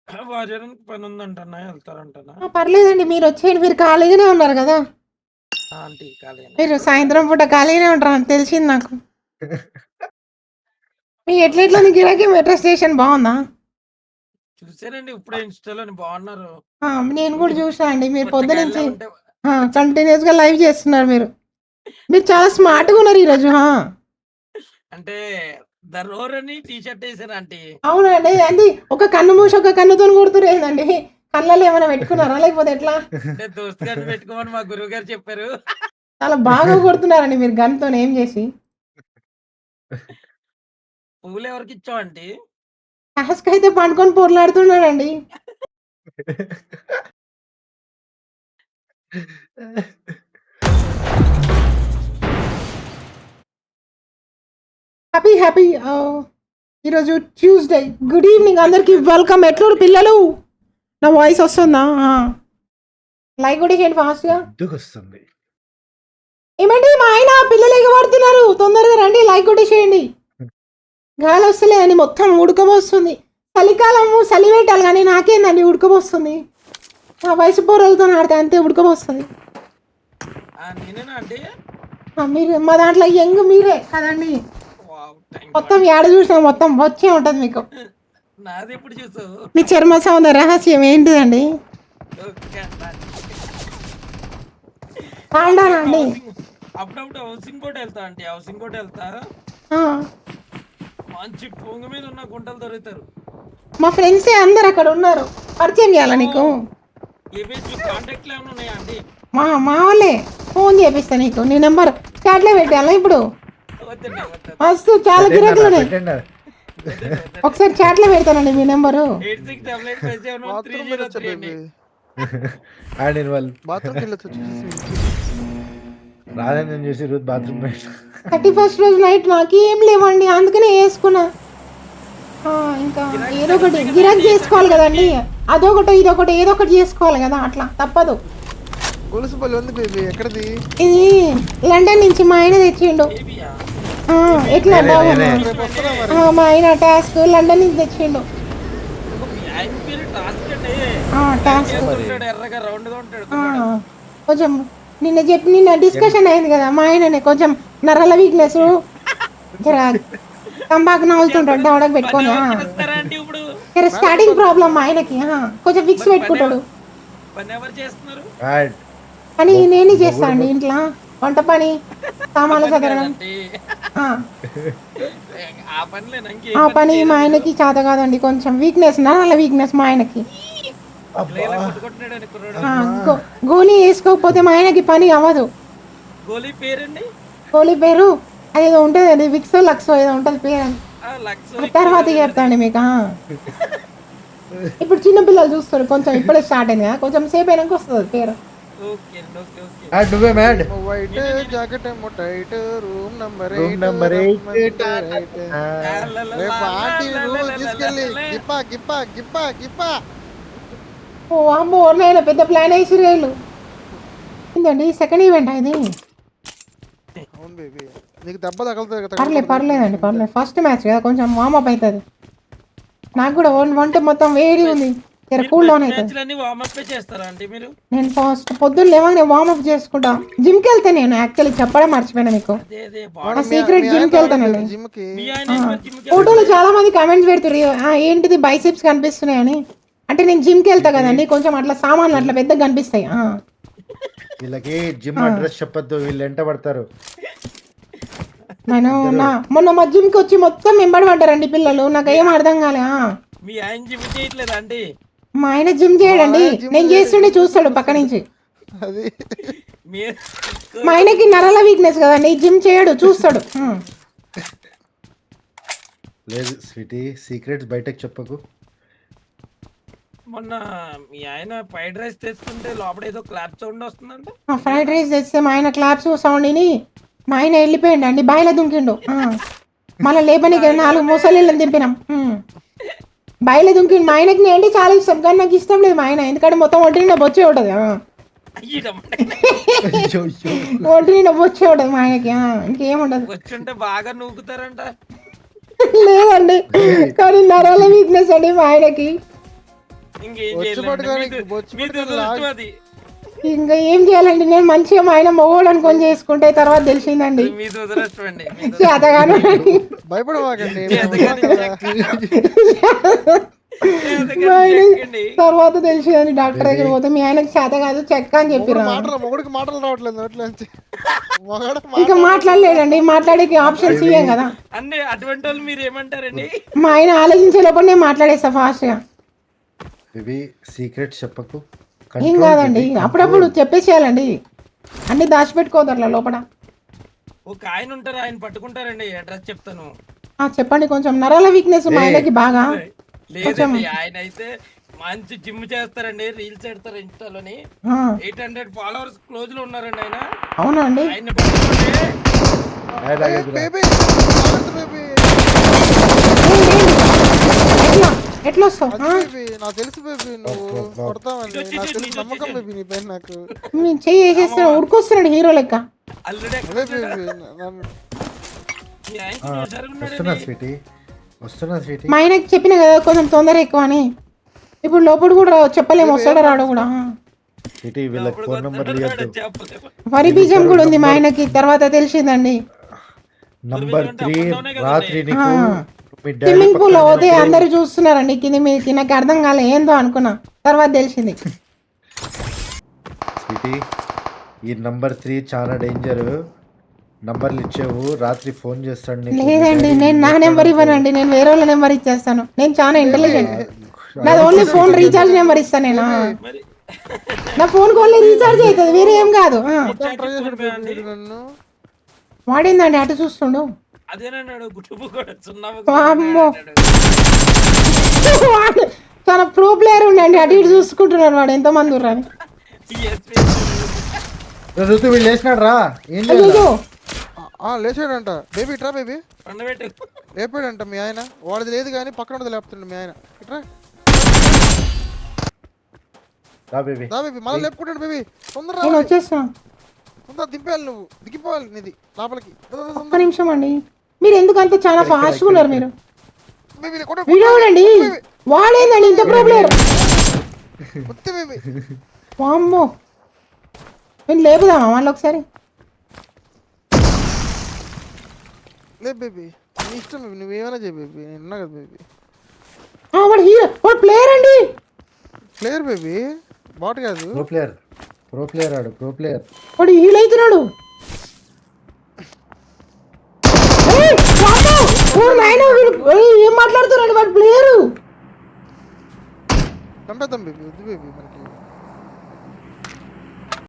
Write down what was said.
వాజానికి పనుందంటన్నా, ఎళ్తారంటనా? పర్లేదండి మీరొచ్చేయండి. మీరు ఖాళీగానే ఉన్నారు గదా! ఆంటీ ఖాళీనే. మీరు సాయంత్రం పూట ఖాళీగానే ఉంటారని తెలిసింది నాకు. మీ ఎట్లెట్లుంది గిరాకీ మెట్రో స్టేషన్ బావుందా? చూసానండి ఇప్పుడే ఇన్‌స్టా‌లోని బావున్నారు. ఆ! నేను గూడా చూసా అండి. మీరు పుచ్చకాయల్లా పొద్దునుంచి ఉంటే పుచ్చ కంటిన్యూయస్‌గా లైవ్ చేస్తున్నారు మీరు. మీరు చాలా స్మార్ట్‌గున్నారు ఈరోజు. ఆ! అంటే 'ద రోర్' అని టీ షర్ట్ ఏసాను ఆంటీ. అవునండి. అది ఒక కన్ను మూసి ఒక కన్నుతోని కొడుతుర్రేందండి? కళ్ళలో ఏమైనా పెట్టుకున్నారా? లేకపోతే ఎట్లా? అంటే దోస్త్ గారిని పెట్టుకోమని మా గురువుగారు చెప్పారు. చాలా బాగా కొడుతున్నారండి మీరు గన్‌తోని ఎయిమ్ జేసి. పువ్వులెవరికిచ్చావు ఆంటీ? టాస్క్ అయితే పండుకొని పొర్లాడుతున్నాడండి. హ్యాపీ హ్యాపీ ఈరోజు ట్యూస్‌డే. గుడ్ ఈవెనింగ్ అందరికి వెల్కమ్. ఎట్లుర్రు పిల్లలు? నా వాయిస్ వస్తుందా? ఆ! లైక్ కొట్టేసేయండి ఫాస్ట్‌గా. ఎందుకొస్తుంది? ఏమండి మా ఆయన పిల్లలు ఎగబడుతున్నారు. తొందరగా రండి లైక్ కొట్టేసేయండి. గాలొస్తలేదండి మొత్తం ఉడకబోస్తుంది. చలికాలము చలి పెట్టాలి గానీ నాకేందండి ఉడకబోస్తుంది. నా వయసు పోరలతోని ఆడితే అంతే ఉడకబోస్తది. నేనేనా ఆంటీ? మీరు మా దాంట్లో యంగ్ మీరే కదండీ! వావ్! థాంక్ యూ మొత్తం ఆంటీ. ఏడ చూసినా మొత్తం వచ్చే ఉంటది మీకు. నాదెప్పుడు చూసావు? మీ చర్మ సౌందర్య రహస్యం ఏంటిదండి? Okay aunty. డాల్డానా అప్పుడప్పుడు అండి? అప్పుడప్పుడు హౌసింగ్ బోర్డ్ ఎళ్తా ఆంటీ. హౌసింగ్ బోర్డ్ ఎళ్తా. ఆ! మంచి పొంగు మీద ఉన్న గుంటలు దొరుకుతారు. మా ఫ్రెండ్సే అందరు అక్కడ ఉన్నారు. పరిచయం చేయాలా నీకు? ఓహ్! ఏబిఎస్‌లో కాంటాక్ట్‌లు ఏమైనా ఉన్నాయా ఆంటీ? మా వాళ్ళే. ఫోన్ చేపిస్తా నీకు. నీ నంబర్ చాట్‌లో పెట్టాలా ఇప్పుడు? వద్దండి. వద్దు. మస్తు చాలా పెట్టండి అన్న, గిరాకులున్నాయి. పెట్టండి. వద్దండి. వద్దండి. ఒకసారి చాట్‌లో పెడతానండి మీ నంబరు. 8688571303 బాత్రూమ్ వెళ్ళొచ్చా అండి. బేబీ? ఆడిన వాళ్ళు బాత్రూమ్‌కి వెళ్ళొచ్చా చూసి. రాదని చూసి రోజు బాత్రూమ్ పోయి 31st రోజు నైట్ నాకేం లేవండి. అందుకనే యేసుకున్నా. ఇంకా గిరాకీ ఏదో ఒకటి తగులుతాయి కదా గిరాకీ ఆంటీ చేసుకోవాలి 31కి. కదండీ! అదొకటి, ఇదొకటి ఏదో ఒకటి చేసుకోవాలి కదా! అట్లా తప్పదు. గొలుసు పల్లి ఉంది బేబీ, ఎక్కడిది? ఇది లండన్ నుంచి మా ఆయన తెచ్చిండు. బేబీయా? ఆ! ఎట్లా నేనే బాగుందా? నేనే రేపు వస్తున్నా మరి. మా ఆయన టాస్క్ లండన్ నుంచి తెచ్చిండు. ఓహో! మీ ఆయన పేరు టాస్క్ అండి. టాస్క్. నరికేస్తూ మరి ఉంటాడు, ఎర్రగా రౌండ్‌గా ఉంటాడు ఆ! కుర్రాడు. కొంచెం నిన్న డిస్కషన్ అయింది కదా! మా ఆయననే కొంచెం నరాల వీక్‌నెస్ జర తంబాకు అంటే నములుతుంటాడు అప్పుడు దవడకు పెట్టుకొని. పనెవరు చేస్తారా ఆంటీ ఇప్పుడు? జర మేనక స్టార్టింగ్ పనులు. ప్రాబ్లమ్ మా ఆయనకి. కొంచెం విక్స్ మరి పెట్టుకుంటాడు. పనెవరు చేస్తున్నారు? యాడ్ పని నేనే చేస్తా మొగుడు అండి ఇంట్లో. వంట పని, ఆ సామాన్లు పని సదరడం. కాదండి. ఆ! ఆ పనిలేనా? ఇంకే ఆ పని పని మా చేయరా మీరు? ఆయనకి చేత కాదండి. కొంచెం వీక్‌నెస్ నరాల వీక్‌నెస్ మా ఆయనకి. ఇలా అబ్బా ఇలా కొట్టుకుంటున్నాడండి కుర్రాడు. ఆ! అమ్మా. గో గోలీ ఏసుకోకపోతే మా ఆయనకి పని అవ్వదు. గోలీ పేరండి? గోలీ పేరు అదేదో ఉంటదండి. విక్సో, లక్సో ఏదో ఉంటది పేరు. లక్సో ఆ ఇక్సో తర్వాత కాదండి చెప్తా అది. అండి మీకు. ఇప్పుడు చిన్న పిల్లలు చూస్తారు. కొంచెం ఇప్పుడే స్టార్ట్ అయింది కదా! కొంచెం సేపు అయినాక వస్తది పేరు. ఓకే అండి. ఓకే. ఓకే. యాడ్ నువ్వే మ్యాడ్. ఏమో వైట్ నేనే. జాకెట్ ఏమో tight, room number room 8 number 8 రమ్మంటే రైట్. రేపు ఆంటీ రూమ్ తీసుకెళ్ళి గిప్పా గిప్పా గిప్పా గిప్పా. ఓ అమ్మో! నాయన పెద్ద ప్లాన్ ఏసిర్రు ఈళ్ళు. ఏందండి సెకండ్ ఈవెంటా ఇది? అవును బేబీ, నీకు దెబ్బ తగలుతుంది కదా, పర్లేదండి. తగలకూడదు అంతే. ఫస్ట్ మ్యాచ్ కదా! కొంచెం వార్మప్ అయితది. నాకు కూడా ఒంటి మొత్తం వేడిగా ఉంది. జర మీరు కూల్ ఫస్ట్ డౌన్ అయితది. మ్యాచ్‌లన్నీ వార్మప్పే చేస్తారా ఆంటీ మీరు? నేను ఫస్ట్ పొద్దున్న లేవగానే వార్మప్ చేసుకుంటా. జిమ్‌కెళ్తా నేను యాక్చువల్లీ చెప్పడం మర్చిపోయినా మీకు. అదే అవును, నా బాడీ మీ సీక్రెట్ ఆయన జిమ్‌కెళ్తానండి. రావట్లేదు జిమ్కి. మీ ఆయన ఆ! ఏంటి మరి జిమ్‌కి ఫోటోలో వెళ్ళట్లేదు? చాలా మంది కామెంట్స్ పెడుతుర్రు. ఏంటిది బైసెప్స్ కనిపిస్తున్నాయని. అంటే నేను జిమ్‌కెళ్తా ఏంటి కదండీ! కొంచెం అట్లా సామాన్లు అట్లా వీళ్ళ- పెద్దగా కనిపిస్తాయి. వీళ్ళకి జిమ్ ఆ! అడ్రస్ చెప్పొద్దు, వీళ్ళు ఎంట పడతారు నేను ఇద్దరు. మొన్న మా జిమ్‌కి వచ్చి మొత్తం వెంబడి పడ్డారండి పిల్లలు. మీ నాకేం అర్థం కాలే. మీ ఆయన జిమ్ చేయట్లేదా ఆంటీ? మా ఆయన జిమ్ చేయడండి. వాళ్ళ జిమ్ నేను చేయడు, చేస్తుంటే జిమ్ చూస్తాడు పక్క చూస్తాడు నుంచి. అది. మీరు మా ఆయనకి నరాల వీక్‌నెస్ కదండీ! జిమ్ చేయడు చూస్తాడు. లేదు స్వీటీ, సీక్రెట్స్ బయటకు చెప్పకు. మొన్న మీ ఆయన ఫ్రైడ్ రైస్ తెస్తుంటే లోపల ఏదో క్లాప్ సౌండ్ వస్తుందంట. ఫ్రైడ్ నిజమేనా? రైస్ తెస్తే మా ఆయన క్లాప్స్ సౌండ్ విని మా ఆయన వెళ్ళిపోయిండండి. బాయిలో దుంకిండు. మళ్ళా లేపనీకి 4 బాగానే. ముసలిళ్ళని దింపినాం. బాయిలో దుంకిండు. మా ఆయనకి నేనంటే చాలా ఇష్టం. కానీ నాకు ఇష్టం లేదు మా ఆయన. ఎందుకంటే మొత్తం ఒంటి నిండా బొచ్చే ఉంటది. అయ్యి రమ్మంటే అయ్యో అయ్యో. ఒంటి నిండా బొచ్చే ఉంటది మా ఆయనకి. ఇంకేముండదు. వచ్చుంటే బాగా నూకుతారంట. లేదండి. ఏయ్, కానీ నరాల వీక్‌నెస్ అండి మా ఆయనకి. ఇంకేం బొచ్చు చేయాలండి? పట్టుకొని మీది- బొచ్చు మీది పట్టుకొని దురదృష్టం లాగ్ అది. ఇంకా ఏం చేయాలండి, నేను మంచిగా మా ఆయన మొగోడు అనుకొని చేసుకుంటే తర్వాత తెలిసిందండి అది మీ దురదృష్టం అండి. మీ చేతగాను భయపడమాకండి చేతగాని మా ఆయన చెక్కండి. తర్వాత తెలిసిందండి, డాక్టర్ దగ్గర పోతే మీ ఆయనకి చేత కాదు చెక్క అని చెప్పిరా. మొగుడికి మాటలు రావట్లేదు నోట్లోంచి. మొగడు ఇంకా మాట్లాడలేడండి, మాట్లాడేకి ఆప్షన్స్ ఇవ్వం కదా. అన్ని అటువంటి వాళ్ళు మీరు ఏమంటారండి? మా ఆయన ఆలోచించే లోపల నేను మాట్లాడేస్తా ఫాస్ట్గా. బేబీ సీక్రెట్స్ చెప్పకు. ఏం Control, కాదండి, baby, అప్పుడప్పుడు control. చెప్పేసేయాలండి, అన్ని దాచిపెట్టుకోవద్దు అట్లా లోపల. ఒక ఆయన ఉంటారు, ఆయన పట్టుకుంటారండి. అడ్రస్ చెప్తాను. చెప్పండి, కొంచెం నరాల వీక్నెస్ మా ఆయనకి బాగా. లేదండి, ఆయన అయితే మంచి జిమ్ చేస్తారండి, రీల్స్ పెడతారు ఇన్స్టాలోని. ఆ, 800 ఫాలోవర్స్ క్లోజ్ లో ఉన్నారండి ఆయన. అవునా అండి? ఆయన పట్టుకుంటే అలాగే బేబీ బేబీ ఎట్లా ఎట్లా వస్తావు? ఆ? బేబీ నాకు తెలుసు బేబీ నువ్వు కొడతావని నాకు తెలుసు, నమ్మకం బేబీ నీ పైన నాకు. నేను చెయ్యి వేసేస్తాను, ఉడుకొస్తున్నాడు హీరో లెక్క. ఆల్రెడీ అదే బేబీ మీ ఆయన చూసారు వస్తున్నా స్వీటీ, వస్తున్నా స్వీటీ. మా ఆయనకి చెప్పిన కదా కొంచెం తొందర ఎక్కువ అని. ఇప్పుడు లోపల కూడా చెప్పలేము, వస్తాడో రాడో కూడా. స్వీటీ వీళ్ళకి ఫోన్ నెంబర్ ఇవ్వద్దు. వరి బీజం కూడా ఉంది మా ఆయనకి, తర్వాత తెలిసిందండి. నంబర్ 3 రాత్రి నీకు ఆ. మీ స్విమ్మింగ్ పూల్ లో పోతే డాడీ అందరు చూస్తున్నారండి కింద మీదకి, నాకు అర్థం కాలే ఏందో అనుకున్నా, తర్వాత తెలిసింది. స్వీటీ ఈ నంబర్ 3 చాలా డేంజర్. నంబర్లు ఇచ్చేవు, రాత్రి ఫోన్ చేస్తాడు నీకు. లేదండి, నేను నా నెంబర్ ఇవ్వనండి, నేను వేరే వాళ్ళ నెంబర్ ఇచ్చేస్తాను. నేను చాలా ఇంటెలిజెంట్, నాది ఓన్లీ ఫోన్ రీఛార్జ్ నెంబర్ ఇస్తాను నేను. మరి నా ఫోన్ కి ఓన్లీ రీఛార్జ్ అవుతుంది, వేరే ఏం కాదు. ఆ. ట్రై చేసాడు బేబీ వీడు నన్ను. వాడిందండి అటు చూస్తుండు. అదేనన్నాడు గుట్టుపు కూడా సున్నాము వామ్మో. వాడు చాలా ప్రో ప్లేయర్ ఉండండి, అటు ఇటు చూసుకుంటున్నాడు వాడు, ఎంతో మంది ఉర్రని. ఋతు వీళ్ళు వేసినాడు రా. ఏం అయ్యో చేయాలి? లేచాడంట బేబీ, ఇట్రా బేబీ. పండబెట్టు. లేపాడంట మీ ఆయన, వాడిది లేదు కానీ పక్కన ఉన్నది లేపుతుండ మీ ఆయన. ఇట్రా రా బేబీ. దా బేబీ, మళ్ళీ లేపుకుంటాడు బేబీ. తొందర నేను వచ్చేస్తాను, తొందర దింపేయాలి, నువ్వు దిగిపోవాలి నీది లోపలికి. ఒక్క నిమిషం అండి. మీరు ఎందుకు అంత చాలా ఫాస్ట్గా ఉన్నారు మీరు? బేబీ కొట్టు వీడియో చూడండి, వాడేందండి ఇంత ప్రో ప్లేయర్. కొట్టు బేబీ. వామ్మో, నేను లేపుదామా మళ్ళీ ఒకసారి? లేదు బేబీ, నీ ఇష్టం బేబీ, నువ్వేమైనా చేయి బేబీ, నేను ఉన్నా కదా బేబీ. వాడు హీరో, వాడు ప్లేయర్ అండి. ప్లేయర్ బేబీ, బాట్ కాదు. ప్రో ప్లేయర్ ఆడు, ప్రో ప్లేయర్. వాడు హీల్ అవుతున్నాడు. ఏయ్, వామ్మో, ఓ నాయనా, ఏం మాట్లాడుతున్నాడు వాడు ప్లేయరు. చంపేద్దాం బేబీ, వద్దు బేబీ మనకి.